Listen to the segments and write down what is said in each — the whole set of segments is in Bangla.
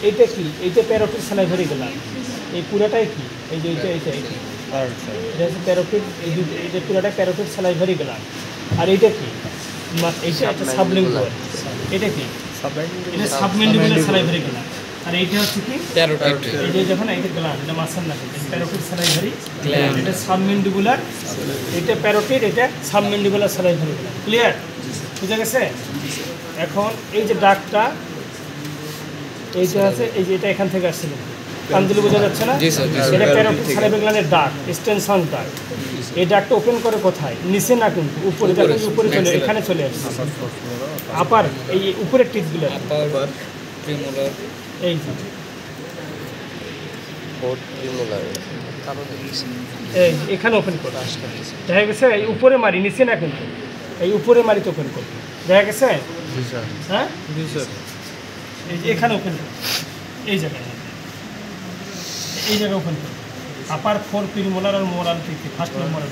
এইটা কি? এইটা প্যারোটিড স্যালাইভারি গ্ল্যান্ড। এই পুরাটাই কি? এই যে এইটা এটা হচ্ছে প্যারোটিড, এইটা পুরাটা প্যারোটিড স্যালাইভারি গ্ল্যান্ড। আর এইটা কি? এইটা একটা সাবলিঙ্গুয়াল। এটা কি? এটা সাবমেন্ডিবুলার স্যালাইভারি গ্ল্যান্ড। আর এইটা হচ্ছে কি? প্যারোটিড। এই যে যখন এইটা গ্ল্যান্ড, এটা মাসল না, প্যারোটিড স্যালাইভারি গ্ল্যান্ড। এটা সাবমেন্ডিবুলার, এটা প্যারোটিড, এটা সাবমেন্ডিবুলার স্যালাইভারি গ্ল্যান্ড। ক্লিয়ার? বুঝা গেছে? এখন এই যে ডাকটা, এইটা আছে, এই যে এটা এখান থেকে আসছে, কান দিলে বোঝা যাচ্ছে না? এটা প্যারোটিড স্যালাইভারি গ্ল্যান্ডের ডাক, এক্সটেনশন ডাক। এই ডাকটা ওপেন করে কোথায়? নিচে না, কিন্তু উপরে। দেখুন উপরে চলে, এখানে চলে আসছে আপার, এই উপরের টিপগুলো, এই এখানে ওপেন করে আসছে। দেখা গেছে এই উপরে মারি, নিচে না কিন্তু, এই উপরে মারিতে ওপেন করবে। দেখা গেছে? হ্যাঁ, এই যে এখানে ওপেন করবে, এই জায়গায়, এই জায়গায় ওপেন করবে। আপার 4 প্রিমোলার আর মোরাল থেকে ফার্স্ট মোরাল,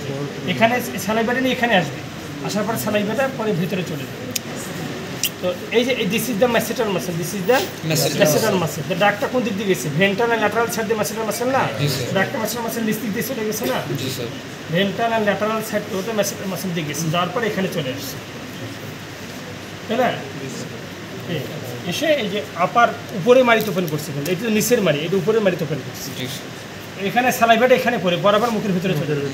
এখানে স্যালাইভাটা নিয়ে এখানে আসবে, আসার পর স্যালাইভাটা পরে ভিতরে চলে যাবে। তো এই যে this is the masseter muscle, this is the masseter muscle. তো ডাকটা কোন দিক দিয়ে গেছে? ভেন্ট্রাল আর ল্যাটারাল সাইড দিয়ে ম্যাসেটাল মাসেল না? ডাকটা ম্যাসেটাল মাসেল নিচ দিক দিয়ে চলে গেছে না? ভেন্ট্রাল আর ল্যাটারাল সাইড ওটা ম্যাসেটাল মাসেল দিয়ে গেছে, যাওয়ার পর এখানে চলে আসছে, তাই না? এসে এই যে আপার উপরে মারিতে ওপেন করছে, এটা তো নিচের মারি, এটা উপরে মারিতে ওপেন করছে। এখানে স্যালাইভাটা এখানে পড়ে বরাবর মুখের ভিতরে চলে যাবে।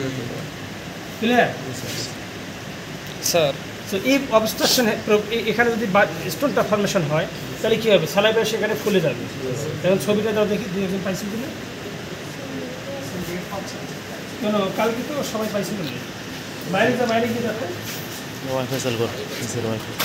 Clear sir? সো এই অবস্ট্রাকশন, এখানে যদি স্টোনটা ফর্মেশন হয় তাহলে কী হবে? স্যালাইভা সেখানে ফুলে যাবে। এখন ছবিটা দাও দেখি, 2 একজন পাইছিল কিনা? কেন কালকে তো সবাই পাইছিল না। বাইরে যা, বাইরে গিয়ে দেখো। ওয়াইফাই চালু কর, নিচের ওয়াইফাই।